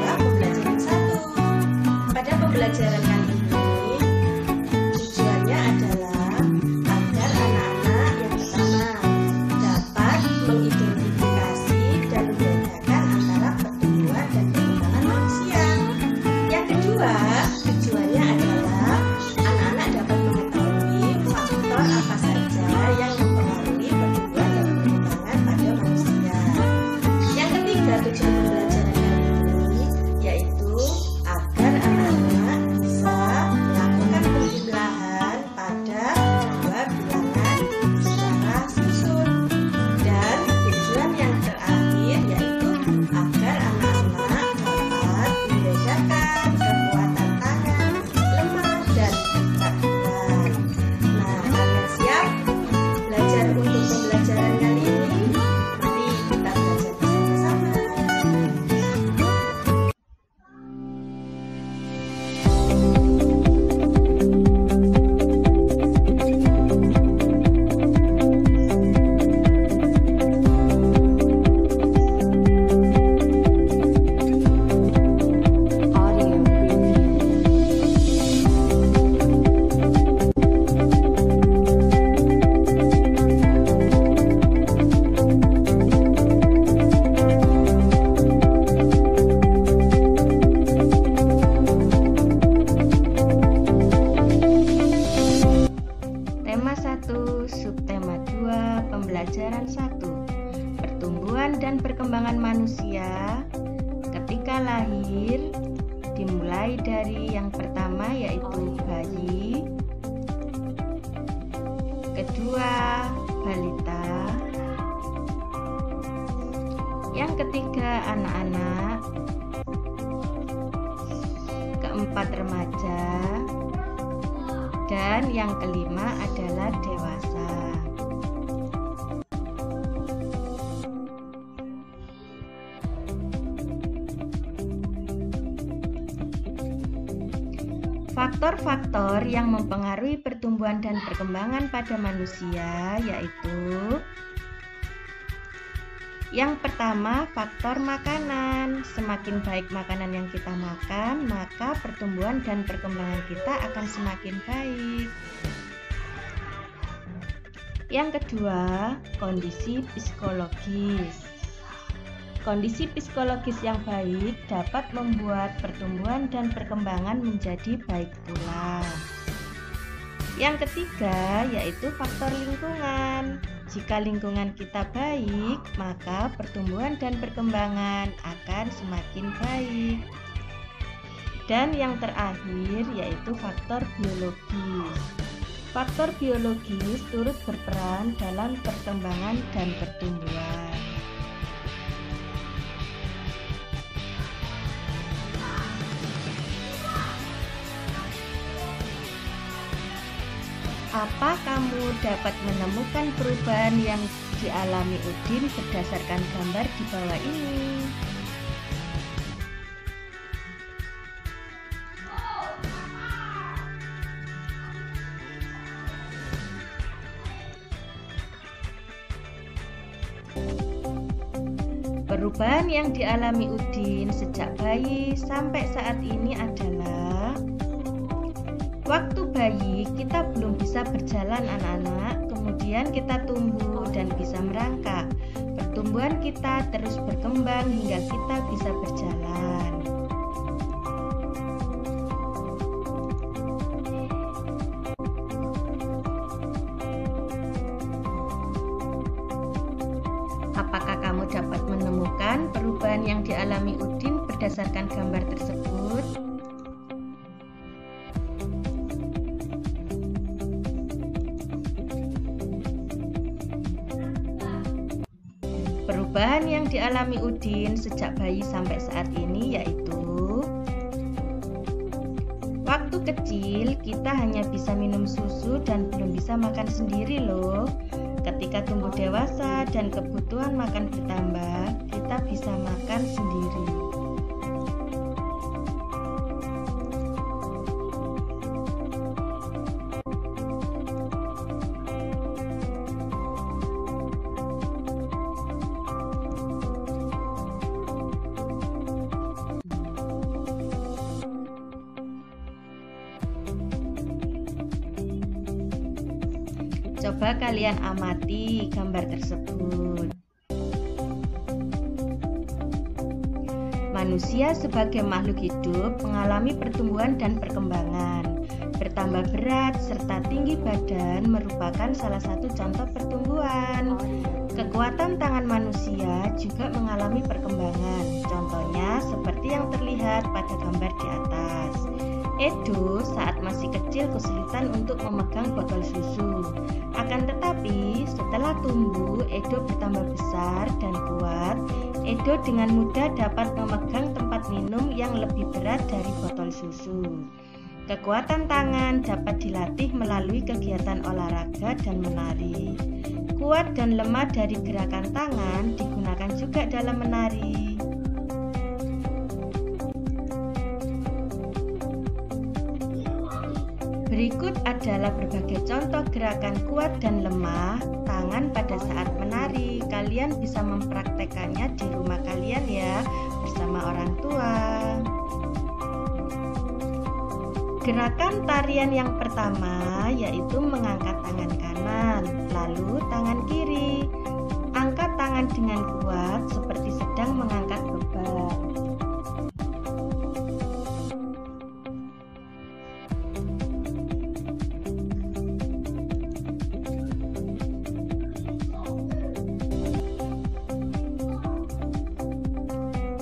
2 pembelajaran 1. Pada pembelajaran kali ini tujuannya adalah agar anak-anak yang pertama dapat mengidentifikasi dan membedakan antara pertumbuhan dan perkembangan manusia. Yang kedua, tujuannya adalah anak-anak dapat mengetahui faktor apa saja yang mempengaruhi pertumbuhan dan perkembangan pada manusia. Yang ketiga, tujuan pembelajaran kali ini yaitu agar anak-anak bisa melakukan penjumlahan pada dua bilangan secara susun. Dan tujuan yang terakhir yaitu agar anak-anak dapat membedakan kekuatan tangan, lemah, dan gerak kuat. Nah, kalian siap belajar untuk pembelajaran kali ini? Mari kita belajar bersama-sama. Tema 1, subtema 2, pembelajaran 1. Pertumbuhan dan perkembangan manusia ketika lahir dimulai dari yang pertama yaitu bayi, kedua balita, yang ketiga anak-anak, keempat remaja, dan yang kelima adalah dewasa. Faktor-faktor yang mempengaruhi pertumbuhan dan perkembangan pada manusia yaitu yang pertama, faktor makanan. Semakin baik makanan yang kita makan, maka pertumbuhan dan perkembangan kita akan semakin baik. Yang kedua, kondisi psikologis. Kondisi psikologis yang baik dapat membuat pertumbuhan dan perkembangan menjadi baik pula. Yang ketiga, yaitu faktor lingkungan. Jika lingkungan kita baik, maka pertumbuhan dan perkembangan akan semakin baik. Dan yang terakhir yaitu faktor biologis. Faktor biologis turut berperan dalam perkembangan dan pertumbuhan. Apa kamu dapat menemukan perubahan yang dialami Udin berdasarkan gambar di bawah ini? Perubahan yang dialami Udin sejak bayi sampai saat ini adalah: waktu bayi kita belum bisa berjalan anak-anak, kemudian kita tumbuh dan bisa merangkak. Pertumbuhan kita terus berkembang hingga kita bisa berjalan. Apakah kamu dapat menemukan perubahan yang dialami Udin berdasarkan gambar tersebut? Perubahan yang dialami Udin sejak bayi sampai saat ini yaitu: waktu kecil kita hanya bisa minum susu dan belum bisa makan sendiri loh. Ketika tumbuh dewasa dan kebutuhan makan bertambah, kita bisa makan sendiri. Coba kalian amati gambar tersebut. Manusia sebagai makhluk hidup mengalami pertumbuhan dan perkembangan. Bertambah berat serta tinggi badan merupakan salah satu contoh pertumbuhan. Kekuatan tangan manusia juga mengalami perkembangan. Contohnya seperti yang terlihat pada gambar di atas. Edo saat masih kecil kesulitan untuk memegang botol susu. Akan tetapi setelah tumbuh, Edo bertambah besar dan kuat. Edo dengan mudah dapat memegang tempat minum yang lebih berat dari botol susu. Kekuatan tangan dapat dilatih melalui kegiatan olahraga dan menari. Kuat dan lemah dari gerakan tangan digunakan juga dalam menari. Berikut adalah berbagai contoh gerakan kuat dan lemah tangan pada saat menari. Kalian bisa mempraktekannya di rumah kalian ya, bersama orang tua. Gerakan tarian yang pertama yaitu mengangkat tangan kanan, lalu tangan kiri. Angkat tangan dengan kuat seperti sedang mengangkat beban.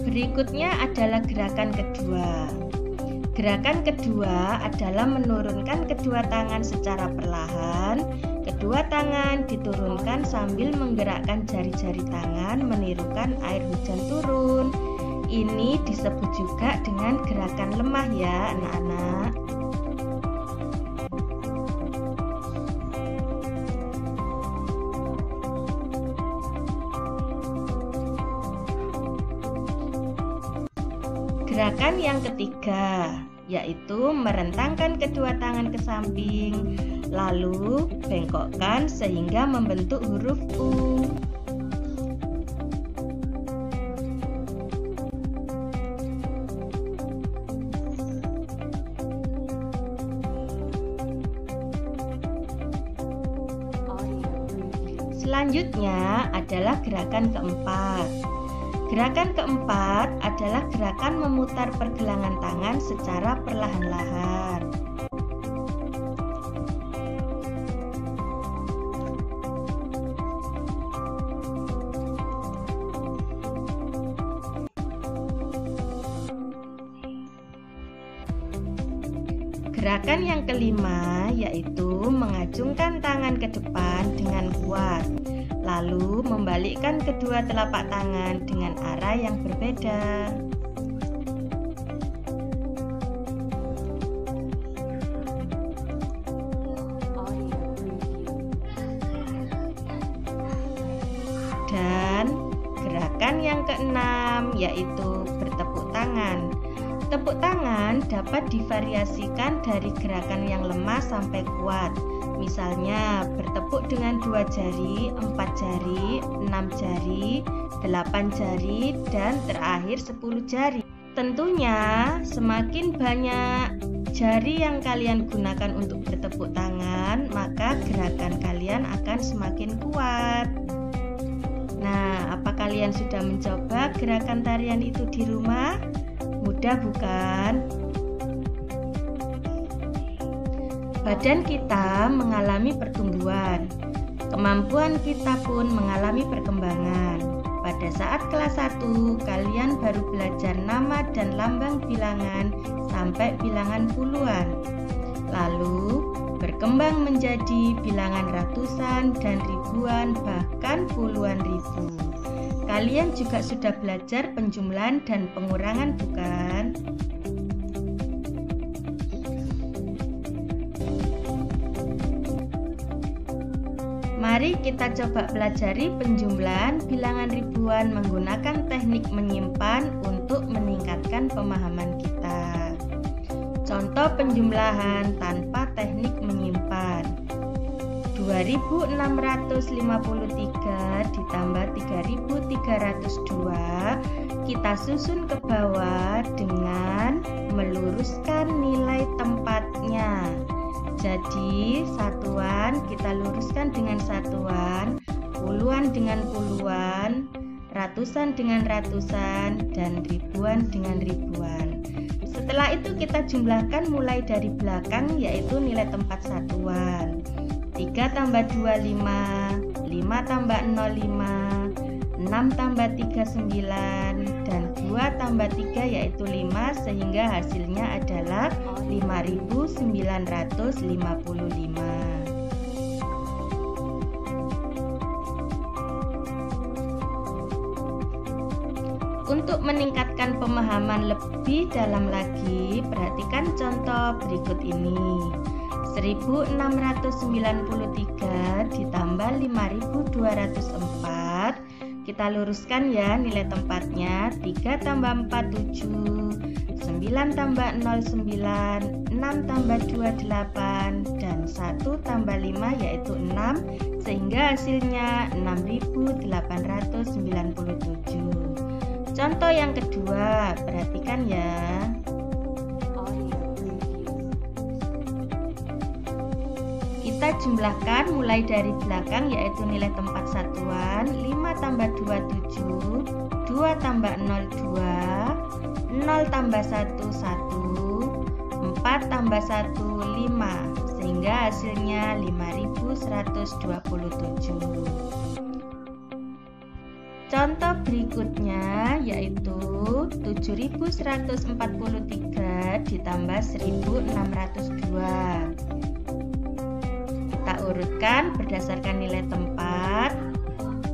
Berikutnya adalah gerakan kedua. Gerakan kedua adalah menurunkan kedua tangan secara perlahan. Kedua tangan diturunkan sambil menggerakkan jari-jari tangan menirukan air hujan turun. Ini disebut juga dengan gerakan lemah ya anak-anak. Gerakan yang ketiga yaitu merentangkan kedua tangan ke samping, lalu bengkokkan sehingga membentuk huruf U. Selanjutnya adalah gerakan keempat. Gerakan keempat adalah gerakan memutar pergelangan tangan secara perlahan-lahan. Gerakan yang kelima yaitu mengacungkan tangan ke depan dengan kuat. Lalu membalikkan kedua telapak tangan dengan arah yang berbeda. Dan gerakan yang keenam yaitu bertepuk tangan. Tepuk tangan dapat divariasikan dari gerakan yang lemah sampai kuat. Misalnya bertepuk dengan 2 jari, 4 jari, 6 jari, 8 jari, dan terakhir 10 jari. Tentunya semakin banyak jari yang kalian gunakan untuk bertepuk tangan, maka gerakan kalian akan semakin kuat. Nah, apa kalian sudah mencoba gerakan tarian itu di rumah? Mudah bukan? Badan kita mengalami pertumbuhan, kemampuan kita pun mengalami perkembangan. Pada saat kelas 1, kalian baru belajar nama dan lambang bilangan sampai bilangan puluhan. Lalu berkembang menjadi bilangan ratusan dan ribuan, bahkan puluhan ribu. Kalian juga sudah belajar penjumlahan dan pengurangan bukan? Mari kita coba pelajari penjumlahan bilangan ribuan menggunakan teknik menyimpan untuk meningkatkan pemahaman kita. Contoh penjumlahan tanpa teknik menyimpan. 2653 ditambah 3302 kita susun ke bawah dengan meluruskan nilai tempatnya. Jadi satuan kita luruskan dengan satuan, puluhan dengan puluhan, ratusan dengan ratusan, dan ribuan dengan ribuan. Setelah itu kita jumlahkan mulai dari belakang, yaitu nilai tempat satuan. 3 tambah 2 5, 5 tambah 0 5, 6 tambah 3 9, dan 2 tambah 3 yaitu 5, sehingga hasilnya adalah 5.955. Untuk meningkatkan pemahaman lebih dalam lagi, perhatikan contoh berikut ini. 1693 ditambah 5204. Kita luruskan ya nilai tempatnya. 3 tambah 4 7, 9 tambah 0 9, 6 tambah 2 8, dan 1 tambah 5 yaitu 6, sehingga hasilnya 6897. Contoh yang kedua, perhatikan ya. Kita jumlahkan mulai dari belakang, yaitu nilai tempat satuan. 5 tambah 2 7, 2 tambah 0 2, 0 tambah 1 1, 4 tambah 1 5, sehingga hasilnya 5127. Contoh berikutnya yaitu 7143 ditambah 1602. Kita urutkan berdasarkan nilai tempat.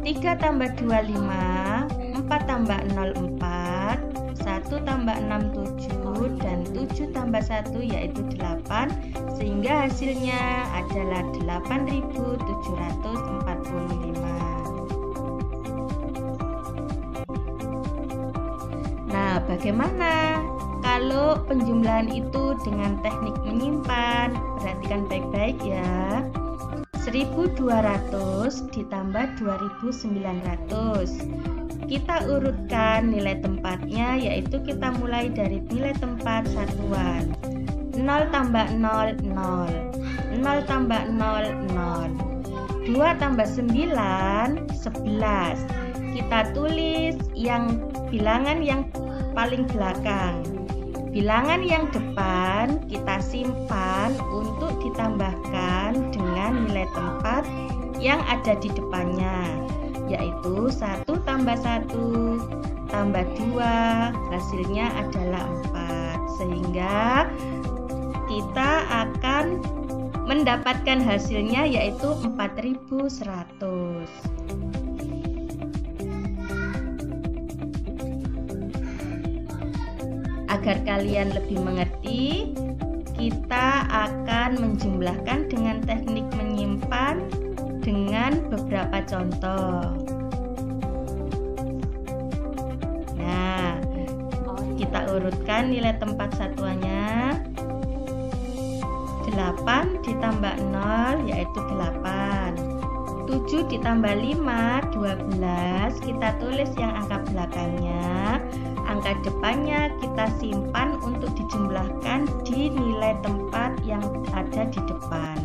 3 tambah 2 5, 4 tambah 0 4, 1 tambah 6 7, dan 7 tambah 1 yaitu 8, sehingga hasilnya adalah 8745. Nah, bagaimana kalau penjumlahan itu dengan teknik menyimpan? Perhatikan baik-baik ya. 1200 ditambah 2900. Kita urutkan nilai tempatnya, yaitu kita mulai dari nilai tempat satuan. 0 tambah 0 0, 0 tambah 0 0, 2 tambah 9 11. Kita tulis yang bilangan yang paling belakang. Bilangan yang depan kita simpan untuk ditambahkan dengan nilai tempat yang ada di depannya, yaitu 1 tambah 1 tambah 2, hasilnya adalah 4, sehingga kita akan mendapatkan hasilnya yaitu 4100. Agar kalian lebih mengerti, kita akan menjumlahkan dengan teknik menyimpan dengan beberapa contoh. Nah, kita urutkan nilai tempat satuannya. 8 ditambah 0 yaitu 8. 7 ditambah 5 12. Kita tulis yang angka belakangnya. Angka depannya kita simpan untuk dijumlahkan di nilai tempat yang ada di depan.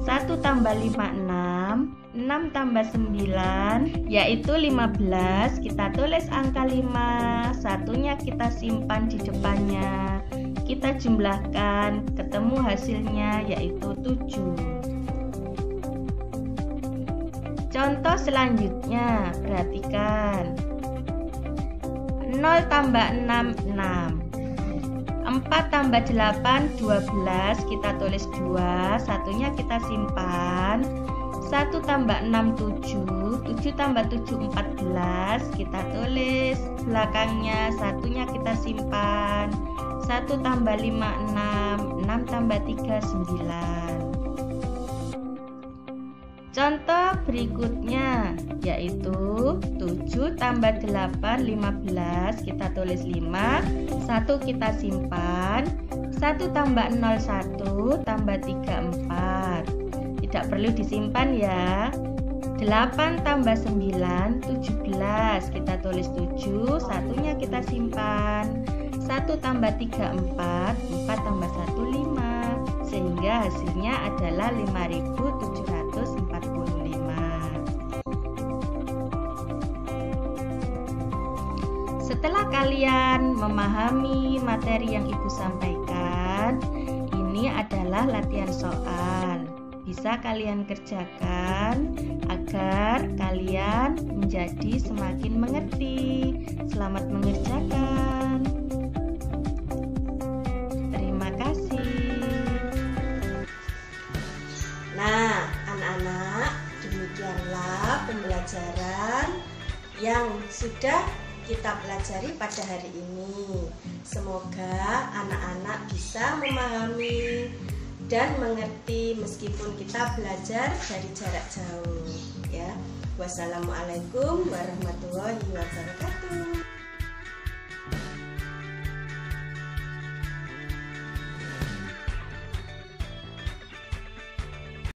1 tambah 5 6, 6 tambah 9 yaitu 15. Kita tulis angka 5, satunya kita simpan di depannya. Kita jumlahkan, ketemu hasilnya yaitu 7. Contoh selanjutnya, perhatikan. 0 tambah 6 6, 4 tambah 8 12. Kita tulis 2, satunya kita simpan. 1 tambah 6 7, 7 tambah 7 14. Kita tulis belakangnya, satunya kita simpan. 1 tambah 5 6, 6 tambah 3 9. Contoh berikutnya yaitu 7 tambah 8 15. Kita tulis 5, 1 kita simpan. 1 tambah 0 1 tambah 3 4. Tidak perlu disimpan ya. 8 tambah 9 17. Kita tulis 7, satunya kita simpan. 1 tambah 3 4, 4 tambah 1 5. sehingga hasilnya adalah 5.745. Setelah kalian memahami materi yang Ibu sampaikan, ini adalah latihan soal. Bisa kalian kerjakan agar kalian menjadi semakin mengerti. Selamat mengerjakan. Terima kasih. Nah, anak-anak, demikianlah pembelajaran yang sudah kita pelajari pada hari ini. Semoga anak-anak bisa memahami dan mengerti meskipun kita belajar dari jarak jauh, ya. Wassalamualaikum warahmatullahi wabarakatuh.